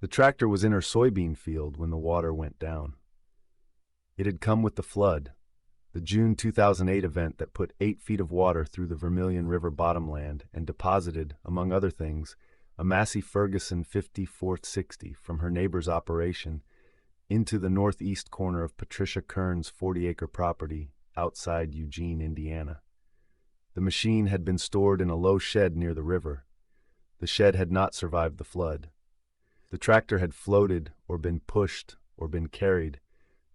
The tractor was in her soybean field when the water went down. It had come with the flood, the June 2008 event that put 8 feet of water through the Vermilion River bottomland and deposited, among other things, a Massey Ferguson 5460 from her neighbor's operation into the northeast corner of Patricia Kern's 40-acre property outside Eugene, Indiana. The machine had been stored in a low shed near the river. The shed had not survived the flood. The tractor had floated or been pushed or been carried.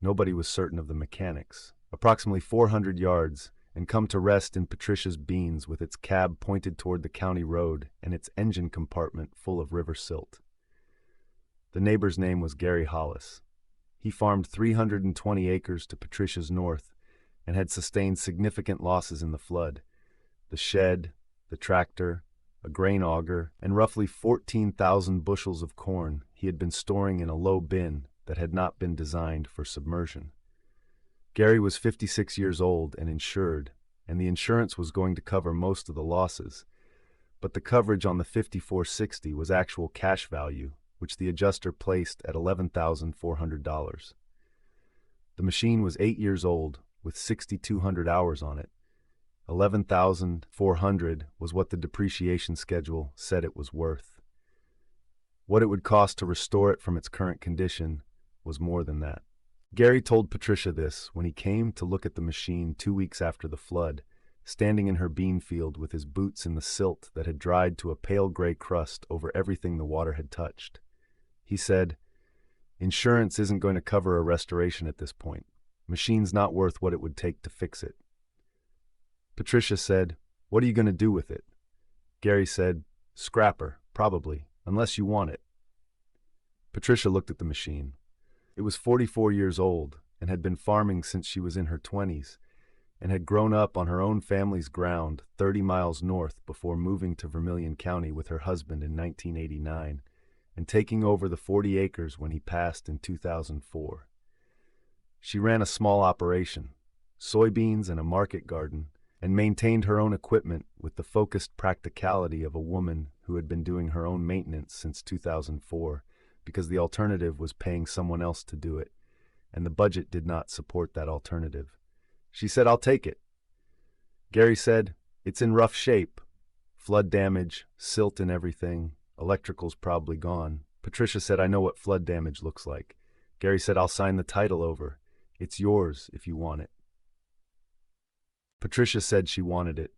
Nobody was certain of the mechanics. Approximately 400 yards, and come to rest in Patricia's beans with its cab pointed toward the county road and its engine compartment full of river silt. The neighbor's name was Gary Hollis. He farmed 320 acres to Patricia's north and had sustained significant losses in the flood. The shed, the tractor, a grain auger, and roughly 14,000 bushels of corn he had been storing in a low bin that had not been designed for submersion. Gary was 56 years old and insured, and the insurance was going to cover most of the losses, but the coverage on the 5460 was actual cash value, which the adjuster placed at $11,400. The machine was 8 years old, with 6,200 hours on it. $11,400 was what the depreciation schedule said it was worth. What it would cost to restore it from its current condition was more than that. Gary told Patricia this when he came to look at the machine 2 weeks after the flood, standing in her bean field with his boots in the silt that had dried to a pale gray crust over everything the water had touched. He said, "Insurance isn't going to cover a restoration at this point. Machine's not worth what it would take to fix it." Patricia said, "What are you going to do with it?" Gary said, "Scrapper, probably, unless you want it." Patricia looked at the machine. It was 44 years old and had been farming since she was in her 20s and had grown up on her own family's ground 30 miles north before moving to Vermilion County with her husband in 1989 and taking over the 40 acres when he passed in 2004. She ran a small operation, soybeans and a market garden, and maintained her own equipment with the focused practicality of a woman who had been doing her own maintenance since 2004 because the alternative was paying someone else to do it, and the budget did not support that alternative. She said, "I'll take it." Gary said, "It's in rough shape. Flood damage, silt and everything. Electrical's probably gone." Patricia said, "I know what flood damage looks like." Gary said, "I'll sign the title over. It's yours if you want it." Patricia said she wanted it.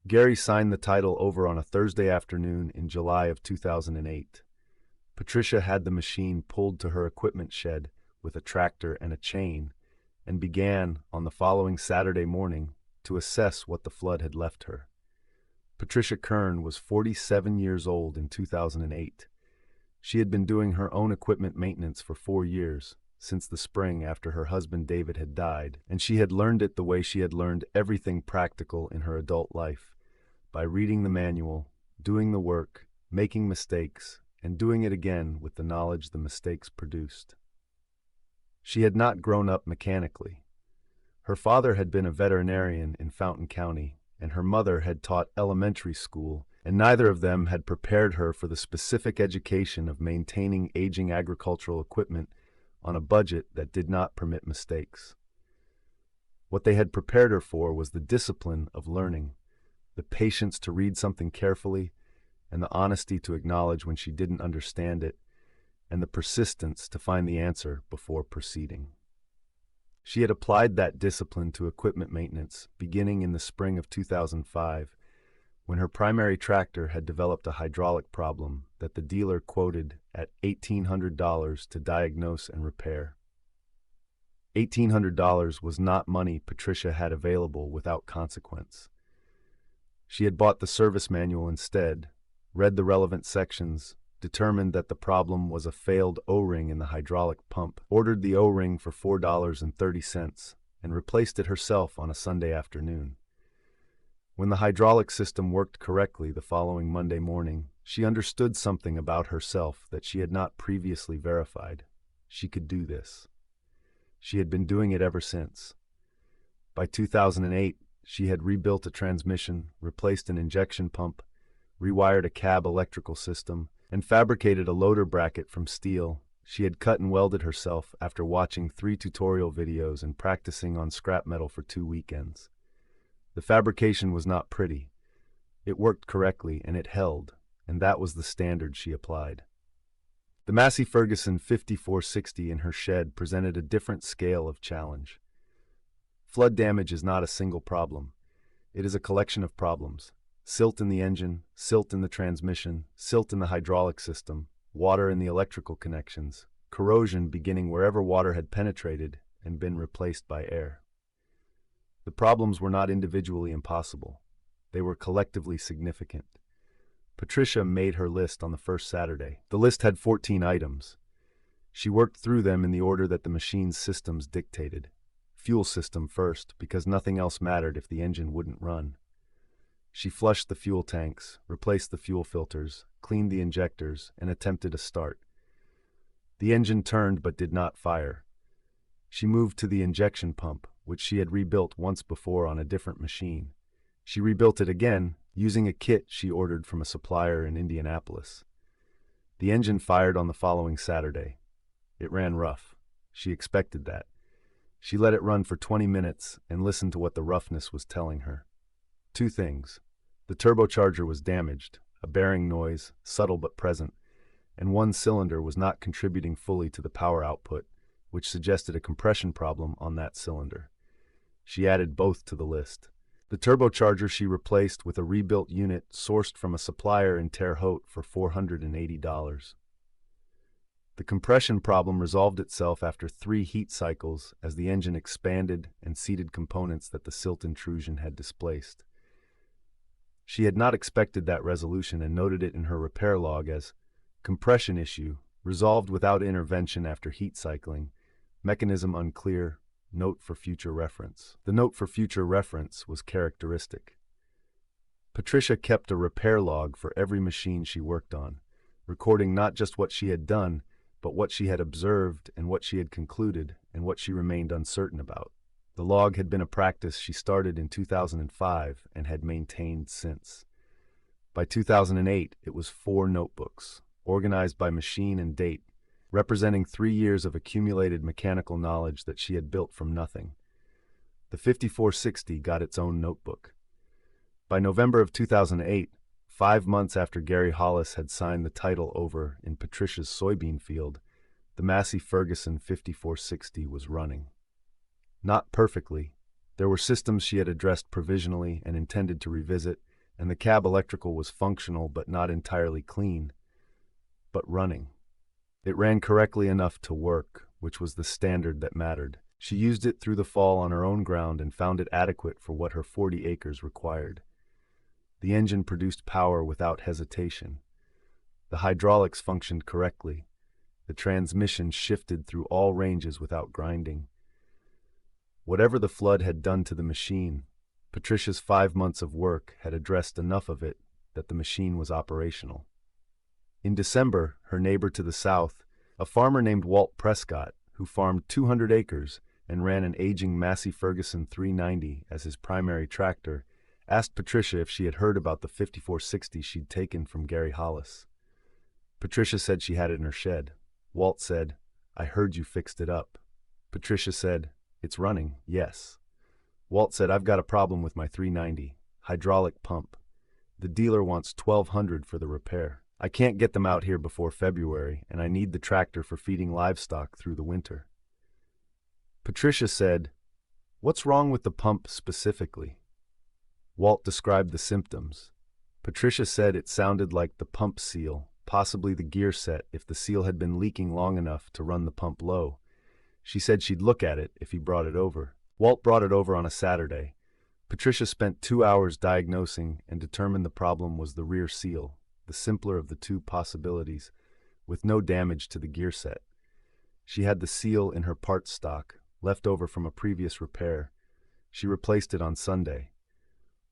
Gary signed the title over on a Thursday afternoon in July of 2008. Patricia had the machine pulled to her equipment shed with a tractor and a chain and began, on the following Saturday morning, to assess what the flood had left her. Patricia Kern was 47 years old in 2008. She had been doing her own equipment maintenance for 4 years, since the spring after her husband David had died, and she had learned it the way she had learned everything practical in her adult life, by reading the manual, doing the work, making mistakes, and doing it again with the knowledge the mistakes produced. She had not grown up mechanically. Her father had been a veterinarian in Fountain County, and her mother had taught elementary school, and neither of them had prepared her for the specific education of maintaining aging agricultural equipment on a budget that did not permit mistakes. What they had prepared her for was the discipline of learning, the patience to read something carefully, and the honesty to acknowledge when she didn't understand it, and the persistence to find the answer before proceeding. She had applied that discipline to equipment maintenance beginning in the spring of 2005, when her primary tractor had developed a hydraulic problem that the dealer quoted at $1,800 to diagnose and repair. $1,800 was not money Patricia had available without consequence. She had bought the service manual instead, read the relevant sections, determined that the problem was a failed O-ring in the hydraulic pump, ordered the O-ring for $4.30, and replaced it herself on a Sunday afternoon. When the hydraulic system worked correctly the following Monday morning, she understood something about herself that she had not previously verified. She could do this. She had been doing it ever since. By 2008, she had rebuilt a transmission, replaced an injection pump, rewired a cab electrical system, and fabricated a loader bracket from steel she had cut and welded herself after watching 3 tutorial videos and practicing on scrap metal for 2 weekends. The fabrication was not pretty. It worked correctly and it held, and that was the standard she applied. The Massey Ferguson 5460 in her shed presented a different scale of challenge. Flood damage is not a single problem. It is a collection of problems. Silt in the engine, silt in the transmission, silt in the hydraulic system, water in the electrical connections, corrosion beginning wherever water had penetrated and been replaced by air. The problems were not individually impossible. They were collectively significant. Patricia made her list on the first Saturday. The list had 14 items. She worked through them in the order that the machine's systems dictated. Fuel system first, because nothing else mattered if the engine wouldn't run. She flushed the fuel tanks, replaced the fuel filters, cleaned the injectors, and attempted a start. The engine turned but did not fire. She moved to the injection pump, which she had rebuilt once before on a different machine. She rebuilt it again, using a kit she ordered from a supplier in Indianapolis. The engine fired on the following Saturday. It ran rough. She expected that. She let it run for 20 minutes and listened to what the roughness was telling her. 2 things. The turbocharger was damaged, a bearing noise, subtle but present, and one cylinder was not contributing fully to the power output, which suggested a compression problem on that cylinder. She added both to the list. The turbocharger she replaced with a rebuilt unit sourced from a supplier in Terre Haute for $480. The compression problem resolved itself after 3 heat cycles as the engine expanded and seated components that the silt intrusion had displaced. She had not expected that resolution and noted it in her repair log as compression issue, resolved without intervention after heat cycling, mechanism unclear, note for future reference. The note for future reference was characteristic. Patricia kept a repair log for every machine she worked on, recording not just what she had done, but what she had observed and what she had concluded and what she remained uncertain about. The log had been a practice she started in 2005 and had maintained since. By 2008, it was 4 notebooks, organized by machine and date, representing 3 years of accumulated mechanical knowledge that she had built from nothing. The 5460 got its own notebook. By November of 2008, 5 months after Gary Hollis had signed the title over in Patricia's soybean field, the Massey Ferguson 5460 was running. Not perfectly. There were systems she had addressed provisionally and intended to revisit, and the cab electrical was functional but not entirely clean. But running. It ran correctly enough to work, which was the standard that mattered. She used it through the fall on her own ground and found it adequate for what her 40 acres required. The engine produced power without hesitation. The hydraulics functioned correctly. The transmission shifted through all ranges without grinding. Whatever the flood had done to the machine, Patricia's 5 months of work had addressed enough of it that the machine was operational. In December, her neighbor to the south, a farmer named Walt Prescott, who farmed 200 acres and ran an aging Massey Ferguson 390 as his primary tractor, asked Patricia if she had heard about the 5460 she'd taken from Gary Hollis. Patricia said she had it in her shed. Walt said, "I heard you fixed it up." Patricia said, "It's running, yes." Walt said, "I've got a problem with my 390, hydraulic pump. The dealer wants $1,200 for the repair. I can't get them out here before February, and I need the tractor for feeding livestock through the winter." Patricia said, "What's wrong with the pump specifically?" Walt described the symptoms. Patricia said it sounded like the pump seal, possibly the gear set if the seal had been leaking long enough to run the pump low. She said she'd look at it if he brought it over. Walt brought it over on a Saturday. Patricia spent 2 hours diagnosing and determined the problem was the rear seal, the simpler of the 2 possibilities, with no damage to the gear set. She had the seal in her parts stock, left over from a previous repair. She replaced it on Sunday.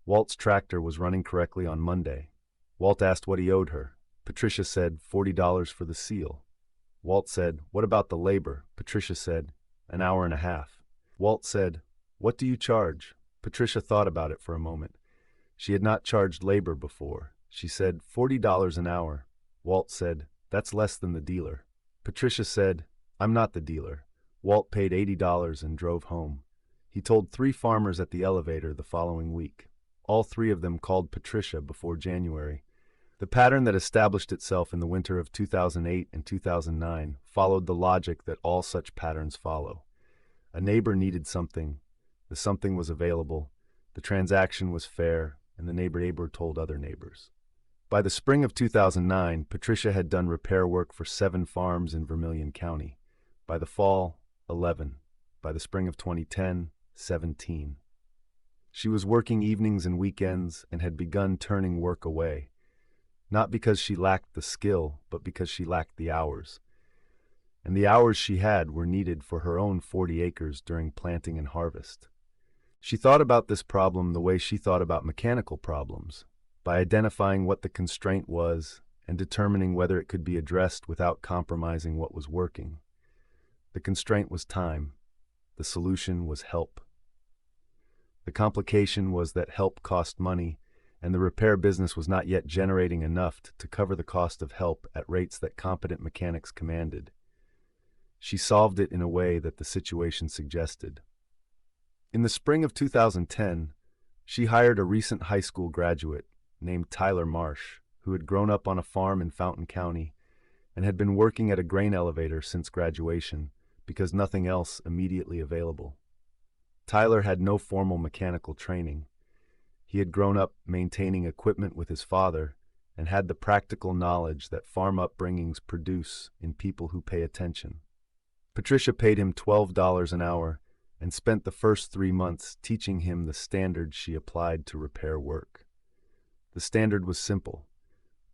Walt's tractor was running correctly on Monday. Walt asked what he owed her. Patricia said $40 for the seal. Walt said, "What about the labor?" Patricia said, "An hour and a half." Walt said, "What do you charge?" Patricia thought about it for a moment. She had not charged labor before. She said, $40 an hour. Walt said, "That's less than the dealer." Patricia said, "I'm not the dealer." Walt paid $80 and drove home. He told 3 farmers at the elevator the following week. All 3 of them called Patricia before January. The pattern that established itself in the winter of 2008 and 2009 followed the logic that all such patterns follow. A neighbor needed something, the something was available, the transaction was fair, and the neighbor told other neighbors. By the spring of 2009, Patricia had done repair work for 7 farms in Vermilion County. By the fall, 11. By the spring of 2010, 17. She was working evenings and weekends and had begun turning work away. Not because she lacked the skill, but because she lacked the hours. And the hours she had were needed for her own 40 acres during planting and harvest. She thought about this problem the way she thought about mechanical problems, by identifying what the constraint was and determining whether it could be addressed without compromising what was working. The constraint was time. The solution was help. The complication was that help cost money, and the repair business was not yet generating enough to cover the cost of help at rates that competent mechanics commanded. She solved it in a way that the situation suggested. In the spring of 2010, she hired a recent high school graduate named Tyler Marsh, who had grown up on a farm in Fountain County and had been working at a grain elevator since graduation because nothing else immediately available. Tyler had no formal mechanical training. He had grown up maintaining equipment with his father and had the practical knowledge that farm upbringings produce in people who pay attention. Patricia paid him $12 an hour and spent the first 3 months teaching him the standard she applied to repair work. The standard was simple.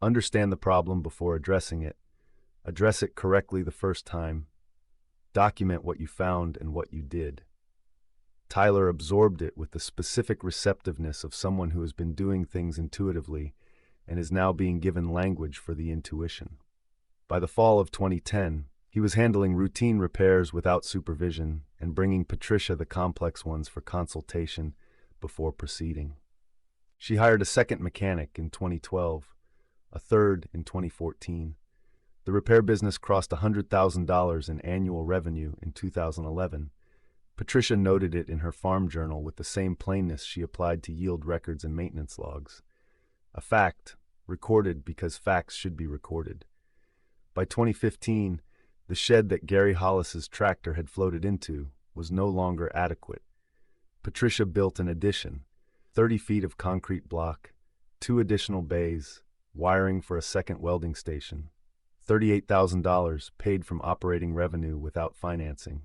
Understand the problem before addressing it. Address it correctly the first time. Document what you found and what you did. Tyler absorbed it with the specific receptiveness of someone who has been doing things intuitively and is now being given language for the intuition. By the fall of 2010, he was handling routine repairs without supervision and bringing Patricia the complex ones for consultation before proceeding. She hired a second mechanic in 2012, a third in 2014. The repair business crossed $100,000 in annual revenue in 2011. Patricia noted it in her farm journal with the same plainness she applied to yield records and maintenance logs. A fact, recorded because facts should be recorded. By 2015, the shed that Gary Hollis's tractor had floated into was no longer adequate. Patricia built an addition, 30 feet of concrete block, 2 additional bays, wiring for a second welding station, $38,000 paid from operating revenue without financing.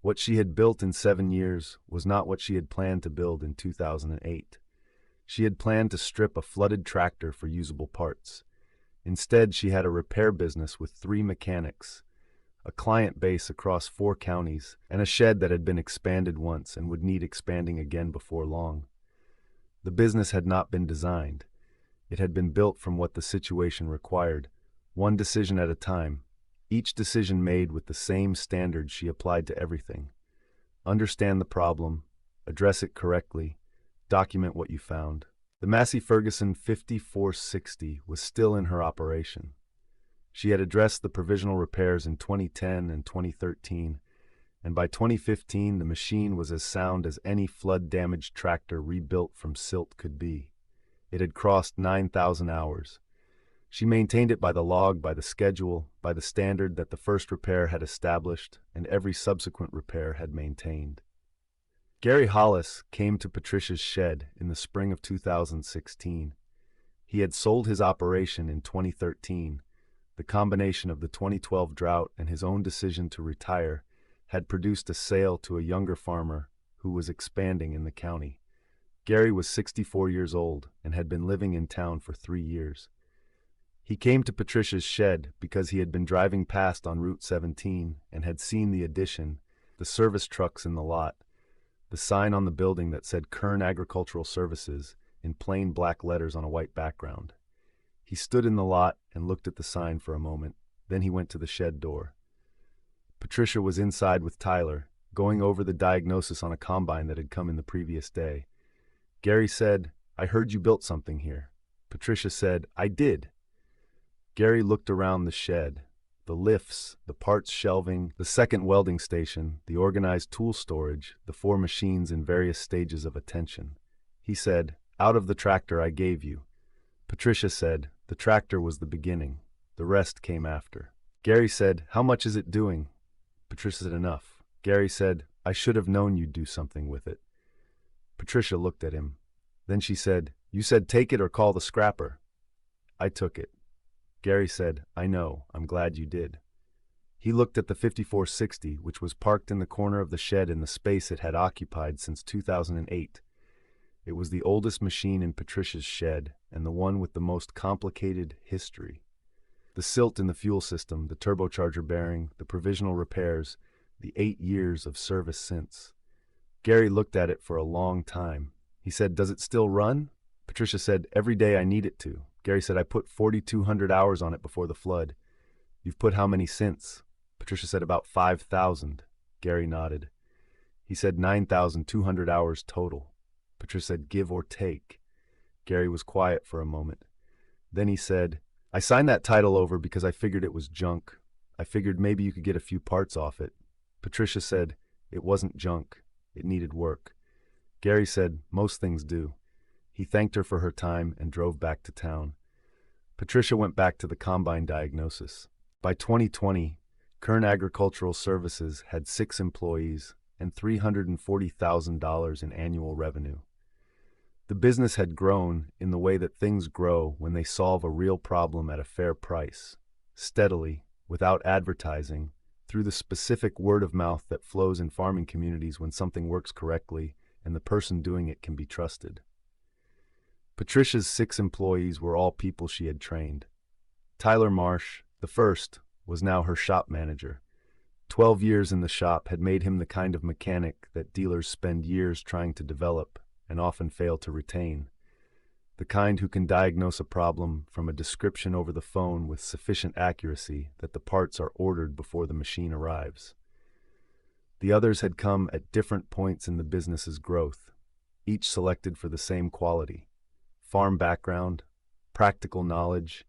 What she had built in 7 years was not what she had planned to build in 2008. She had planned to strip a flooded tractor for usable parts. Instead, she had a repair business with 3 mechanics, a client base across 4 counties, and a shed that had been expanded once and would need expanding again before long. The business had not been designed. It had been built from what the situation required, one decision at a time, each decision made with the same standards she applied to everything. Understand the problem, address it correctly, document what you found. The Massey Ferguson 5460 was still in her operation. She had addressed the provisional repairs in 2010 and 2013, and by 2015 the machine was as sound as any flood-damaged tractor rebuilt from silt could be. It had crossed 9,000 hours. She maintained it by the log, by the schedule, by the standard that the first repair had established and every subsequent repair had maintained. Gary Hollis came to Patricia's shed in the spring of 2016. He had sold his operation in 2013. The combination of the 2012 drought and his own decision to retire had produced a sale to a younger farmer who was expanding in the county. Gary was 64 years old and had been living in town for 3 years. He came to Patricia's shed because he had been driving past on Route 17 and had seen the addition, the service trucks in the lot, the sign on the building that said Kern Agricultural Services in plain black letters on a white background. He stood in the lot and looked at the sign for a moment. Then he went to the shed door. Patricia was inside with Tyler, going over the diagnosis on a combine that had come in the previous day. Gary said, "I heard you built something here." Patricia said, "I did." Gary looked around the shed. The lifts, the parts shelving, the second welding station, the organized tool storage, the 4 machines in various stages of attention. He said, "Out of the tractor I gave you." Patricia said, "The tractor was the beginning. The rest came after." Gary said, "How much is it doing?" Patricia said, "Enough." Gary said, "I should have known you'd do something with it." Patricia looked at him. Then she said, "You said take it or call the scrapper." "I took it." Gary said, "I know. I'm glad you did." He looked at the 5460, which was parked in the corner of the shed in the space it had occupied since 2008. It was the oldest machine in Patricia's shed and the one with the most complicated history. The silt in the fuel system, the turbocharger bearing, the provisional repairs, the 8 years of service since. Gary looked at it for a long time. He said, "Does it still run?" Patricia said, "Every day I need it to." Gary said, "I put 4,200 hours on it before the flood." "You've put how many since?" Patricia said, "About 5,000. Gary nodded. He said, 9,200 hours total. Patricia said, "Give or take." Gary was quiet for a moment. Then he said, "I signed that title over because I figured it was junk. I figured maybe you could get a few parts off it." Patricia said, "It wasn't junk. It needed work." Gary said, "Most things do." He thanked her for her time and drove back to town. Patricia went back to the combine diagnosis. By 2020, Kern Agricultural Services had 6 employees and $340,000 in annual revenue. The business had grown in the way that things grow when they solve a real problem at a fair price, steadily, without advertising, through the specific word of mouth that flows in farming communities when something works correctly and the person doing it can be trusted. Patricia's 6 employees were all people she had trained. Tyler Marsh, the first, was now her shop manager. 12 years in the shop had made him the kind of mechanic that dealers spend years trying to develop and often fail to retain. The kind who can diagnose a problem from a description over the phone with sufficient accuracy that the parts are ordered before the machine arrives. The others had come at different points in the business's growth, each selected for the same quality: farm background, practical knowledge,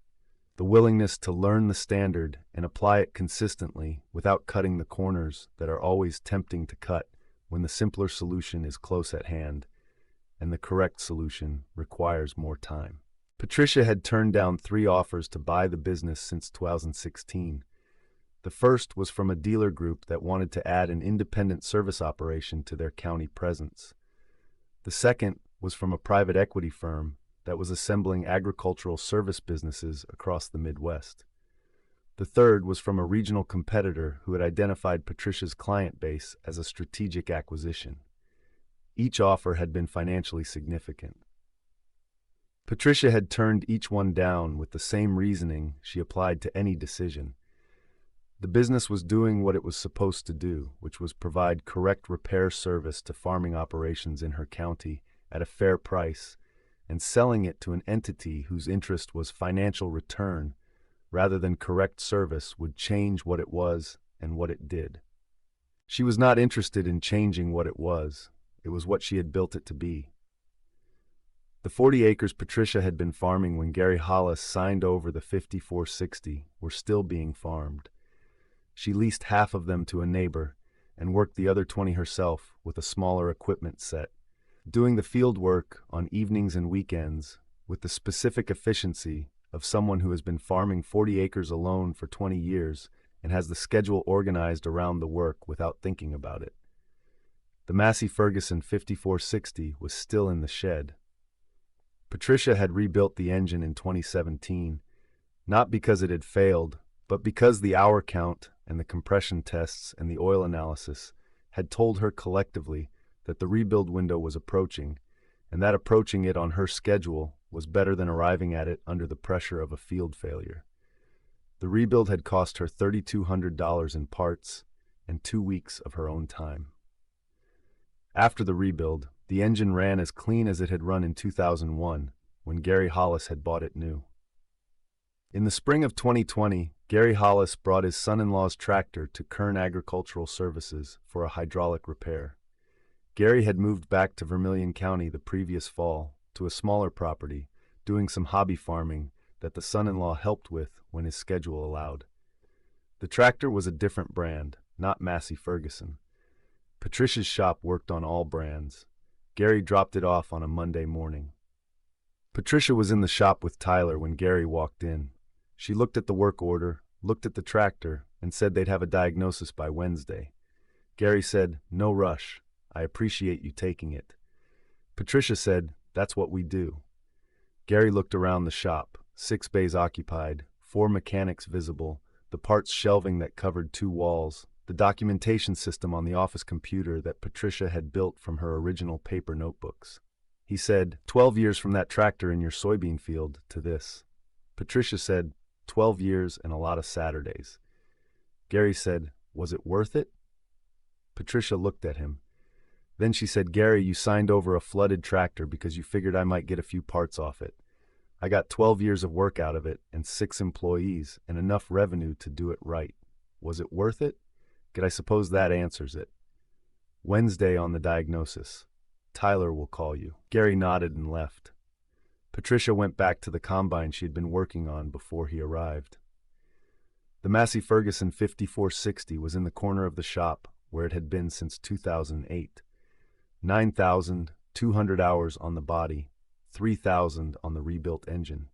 the willingness to learn the standard and apply it consistently without cutting the corners that are always tempting to cut when the simpler solution is close at hand and the correct solution requires more time. Patricia had turned down 3 offers to buy the business since 2016. The first was from a dealer group that wanted to add an independent service operation to their county presence. The second was from a private equity firm that was assembling agricultural service businesses across the Midwest. The third was from a regional competitor who had identified Patricia's client base as a strategic acquisition. Each offer had been financially significant. Patricia had turned each one down with the same reasoning she applied to any decision. The business was doing what it was supposed to do, which was provide correct repair service to farming operations in her county at a fair price, and selling it to an entity whose interest was financial return rather than correct service would change what it was and what it did. She was not interested in changing what it was what she had built it to be. The 40 acres Patricia had been farming when Gary Hollis signed over the 5460 were still being farmed. She leased half of them to a neighbor and worked the other 20 herself with a smaller equipment set, doing the field work on evenings and weekends with the specific efficiency of someone who has been farming 40 acres alone for 20 years and has the schedule organized around the work without thinking about it. The Massey Ferguson 5460 was still in the shed. Patricia had rebuilt the engine in 2017, not because it had failed, but because the hour count and the compression tests and the oil analysis had told her collectively that the rebuild window was approaching, and that approaching it on her schedule was better than arriving at it under the pressure of a field failure. The rebuild had cost her $3,200 in parts and 2 weeks of her own time. After the rebuild, the engine ran as clean as it had run in 2001, when Gary Hollis had bought it new. In the spring of 2020, Gary Hollis brought his son-in-law's tractor to Kern Agricultural Services for a hydraulic repair. Gary had moved back to Vermilion County the previous fall to a smaller property, doing some hobby farming that the son-in-law helped with when his schedule allowed. The tractor was a different brand, not Massey Ferguson. Patricia's shop worked on all brands. Gary dropped it off on a Monday morning. Patricia was in the shop with Tyler when Gary walked in. She looked at the work order, looked at the tractor, and said they'd have a diagnosis by Wednesday. Gary said, "No rush. I appreciate you taking it." Patricia said, "That's what we do." Gary looked around the shop, 6 bays occupied, 4 mechanics visible, the parts shelving that covered 2 walls, the documentation system on the office computer that Patricia had built from her original paper notebooks. He said, 12 years from that tractor in your soybean field to this." Patricia said, 12 years and a lot of Saturdays. Gary said, "Was it worth it?" Patricia looked at him. Then she said, "Gary, you signed over a flooded tractor because you figured I might get a few parts off it. I got 12 years of work out of it and 6 employees and enough revenue to do it right. Was it worth it? Good, I suppose that answers it. Wednesday on the diagnosis. Tyler will call you." Gary nodded and left. Patricia went back to the combine she had been working on before he arrived. The Massey Ferguson 5460 was in the corner of the shop where it had been since 2008. 9,200 hours on the body, 3,000 on the rebuilt engine.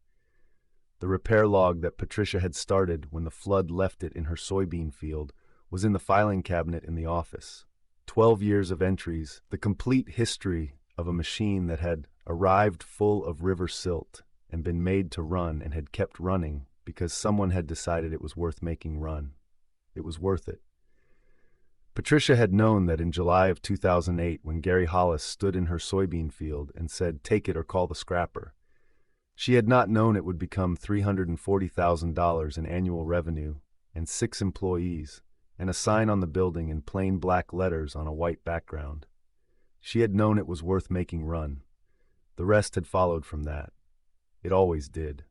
The repair log that Patricia had started when the flood left it in her soybean field was in the filing cabinet in the office. 12 years of entries, the complete history of a machine that had arrived full of river silt and been made to run and had kept running because someone had decided it was worth making run. It was worth it. Patricia had known that in July of 2008 when Gary Hollis stood in her soybean field and said, "Take it or call the scrapper." She had not known it would become $340,000 in annual revenue and 6 employees and a sign on the building in plain black letters on a white background. She had known it was worth making run. The rest had followed from that. It always did.